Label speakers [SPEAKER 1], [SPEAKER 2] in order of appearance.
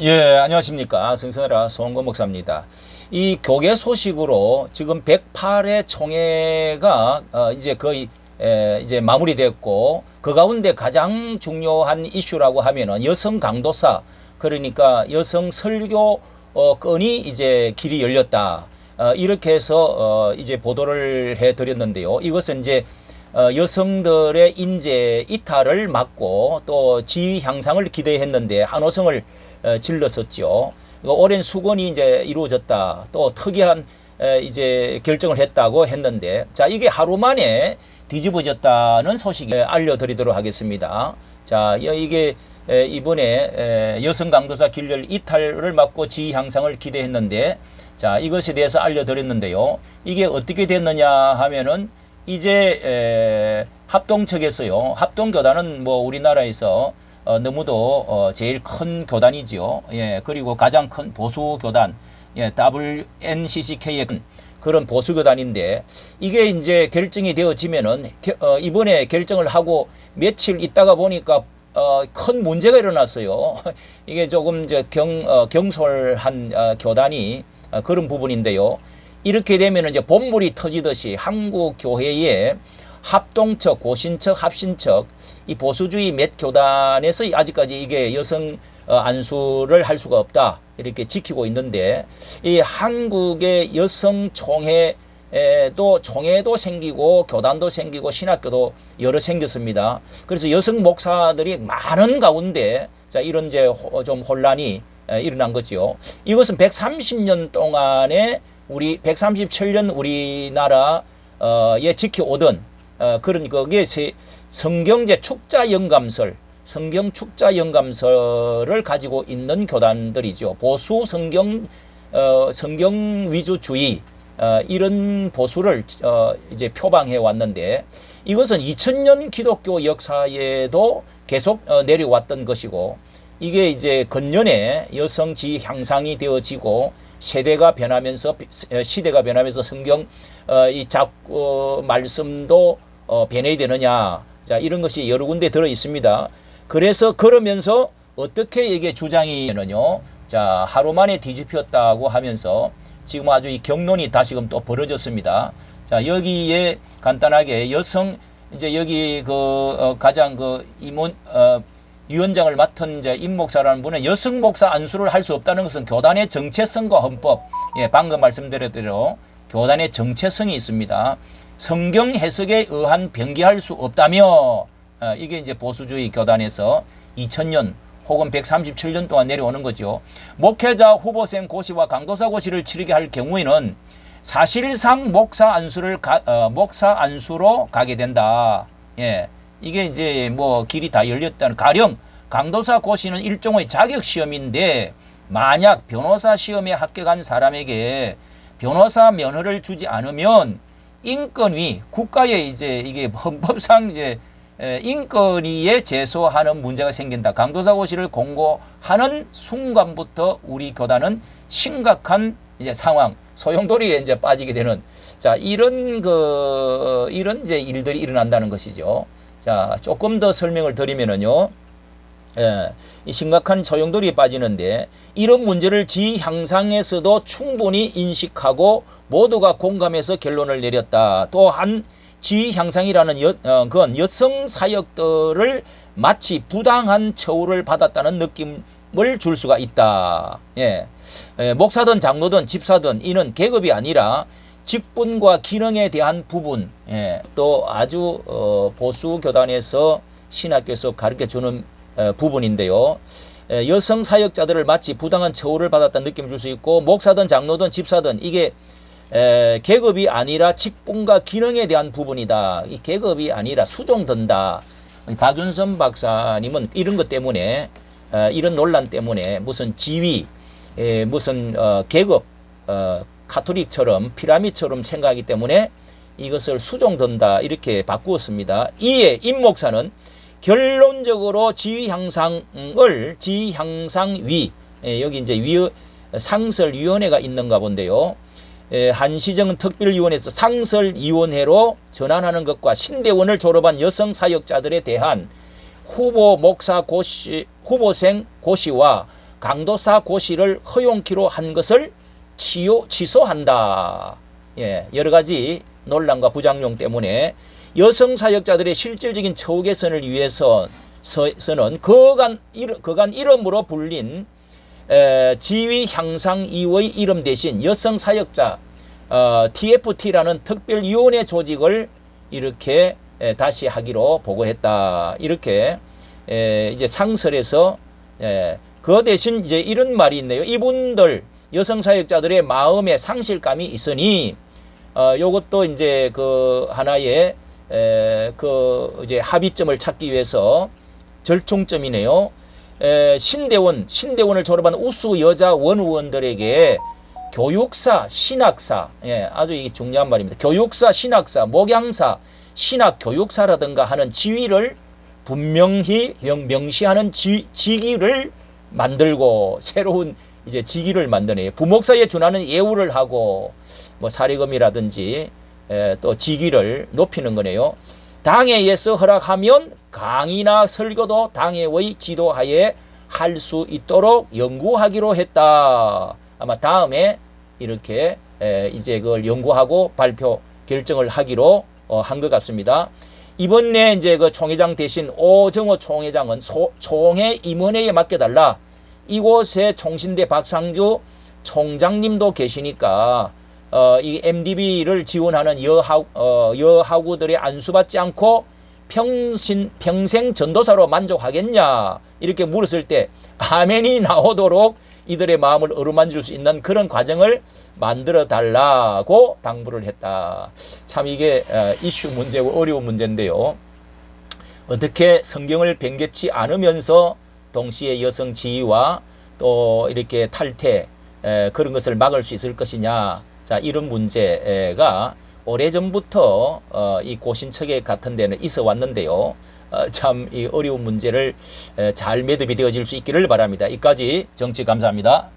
[SPEAKER 1] 예, 안녕하십니까. 성선회라 송원건 목사입니다. 이 교계 소식으로 지금 108회 총회가 이제 거의 이제 마무리됐고, 그 가운데 가장 중요한 이슈라고 하면은 여성 강도사, 그러니까 여성 설교 건이 이제 길이 열렸다. 이렇게 해서 이제 보도를 해 드렸는데요. 이것은 이제 여성들의 인재 이탈을 막고 또 지위 향상을 기대했는데 한호성을 질렀었죠. 오랜 수건이 이제 이루어졌다. 또 특이한 이제 결정을 했다고 했는데, 자, 이게 하루 만에 뒤집어졌다는 소식 알려드리도록 하겠습니다. 자, 이게 이번에 여성 강도사 길열 이탈을 막고 지위 향상을 기대했는데, 자, 이것에 대해서 알려드렸는데요. 이게 어떻게 됐느냐 하면은 이제 합동 측에서요. 합동교단은 뭐 우리나라에서 너무도 제일 큰 교단이지요. 예, 그리고 가장 큰 보수 교단, 예, WNCCK의 그런 보수 교단인데, 이게 이제 결정이 되어지면은 이번에 결정을 하고 며칠 있다가 보니까 큰 문제가 일어났어요. 이게 조금 이제 경솔한 교단이 그런 부분인데요. 이렇게 되면 이제 본물이 터지듯이 한국 교회의 합동측, 고신측, 합신측, 이 보수주의 몇 교단에서 아직까지 이게 여성 안수를 할 수가 없다, 이렇게 지키고 있는데, 이 한국의 여성 총회도 생기고 교단도 생기고 신학교도 여러 생겼습니다. 그래서 여성 목사들이 많은 가운데 자, 이런 이제 좀 혼란이 일어난 거죠. 이것은 130년 동안에 137년 우리나라에 지켜오던 그런 거기에 성경제 성경 축자 영감설을 가지고 있는 교단들이죠. 보수 성경 위주주의 이런 보수를 이제 표방해 왔는데, 이것은 2000년 기독교 역사에도 계속 내려왔던 것이고, 이게 이제 근년에 여성 지위 향상이 되어지고 시대가 변하면서 성경 이 말씀도 변해야 되느냐, 자, 이런 것이 여러 군데 들어 있습니다. 그래서 그러면서 어떻게 이게 주장이 되느냐, 자, 하루 만에 뒤집혔다고 하면서 지금 아주 이 경론이 다시금 또 벌어졌습니다. 자, 여기에 간단하게 이제 여기 가장 위원장을 맡은 이제 임 목사라는 분은 여성 목사 안수를 할 수 없다는 것은 교단의 정체성과 헌법, 예, 방금 말씀드린 대로 교단의 정체성이 있습니다. 성경 해석에 의한 변기할 수 없다며, 이게 이제 보수주의 교단에서 2000년 혹은 137년 동안 내려오는 거죠. 목회자 후보생 고시와 강도사 고시를 치르게 할 경우에는 사실상 목사 안수로 가게 된다. 예. 이게 이제 뭐 길이 다 열렸다는, 가령 강도사 고시는 일종의 자격 시험인데, 만약 변호사 시험에 합격한 사람에게 변호사 면허를 주지 않으면 인권위, 국가의 이제 이게 헌법상 이제 인권위에 제소하는 문제가 생긴다. 강도사 고시를 공고하는 순간부터 우리 교단은 심각한 이제 상황, 소용돌이에 이제 빠지게 되는, 자, 이런 이제 일들이 일어난다는 것이죠. 자, 조금 더 설명을 드리면은요, 이 심각한 소용돌이에 빠지는데, 이런 문제를 지위 향상에서도 충분히 인식하고 모두가 공감해서 결론을 내렸다. 또한 지위 향상이라는 건 여성 사역들을 마치 부당한 처우를 받았다는 느낌을 줄 수가 있다. 예. 목사든 장로든 집사든 이는 계급이 아니라 직분과 기능에 대한 부분, 예, 또 아주 보수 교단에서 신학교에서 가르쳐주는 부분인데요. 여성 사역자들을 마치 부당한 처우를 받았다는 느낌을 줄 수 있고, 목사든 장로든 집사든 이게 계급이 아니라 직분과 기능에 대한 부분이다. 이 계급이 아니라 수종된다. 박윤선 박사님은 이런 것 때문에, 이런 논란 때문에 무슨 지위, 무슨 계급, 카톨릭처럼 피라미드처럼 생각하기 때문에 이것을 수종된다, 이렇게 바꾸었습니다. 이에 임 목사는 결론적으로 지위 향상위, 여기 이제 상설위원회가 있는가 본데요. 한시정 특별위원회에서 상설위원회로 전환하는 것과 신대원을 졸업한 여성 사역자들에 대한 후보생 고시와 강도사 고시를 허용키로 한 것을 취소한다. 예, 여러 가지 논란과 부작용 때문에 여성 사역자들의 실질적인 처우 개선을 위해서는 거간 이름으로 불린 지위 향상 이후의 이름 대신 여성 사역자 TFT라는 특별위원회 조직을 이렇게 다시 하기로 보고했다. 이렇게 이제 상설에서 그 대신 이제 이런 말이 있네요. 이분들 여성 사역자들의 마음에 상실감이 있으니 요것도 이제 그 하나의 그 이제 합의점을 찾기 위해서 절충점이네요. 신대원을 졸업한 우수 여자 원의원들에게 교육사, 신학사, 예, 아주 이게 중요한 말입니다. 교육사, 신학사, 목양사, 신학 교육사라든가 하는 지위를 분명히 명시하는 직위를 만들고 새로운 이제 직위를 만드네요. 부목사에 준하는 예우를 하고 뭐 사례금이라든지 또 직위를 높이는 거네요. 당회에서 허락하면 강의나 설교도 당회의 지도하에 할 수 있도록 연구하기로 했다. 아마 다음에 이렇게 이제 그걸 연구하고 발표 결정을 하기로 한 것 같습니다. 이번에 이제 그 총회장 대신 오정호 총회장은 총회 임원회에 맡겨달라. 이곳에 총신대 박상규 총장님도 계시니까 이 MDB를 지원하는 여하구들의 안수받지 않고 평생 전도사로 만족하겠냐 이렇게 물었을 때 아멘이 나오도록 이들의 마음을 어루만질 수 있는 그런 과정을 만들어 달라고 당부를 했다. 참 이게 이슈 문제고 어려운 문제인데요. 어떻게 성경을 변개치 않으면서 동시에 여성 지위와 또 이렇게 탈퇴 그런 것을 막을 수 있을 것이냐. 자, 이런 문제가 오래전부터 이 고신척에 같은 데는 있어 왔는데요. 참 이 어려운 문제를 잘 매듭이 되어질 수 있기를 바랍니다. 이까지 정치 감사합니다.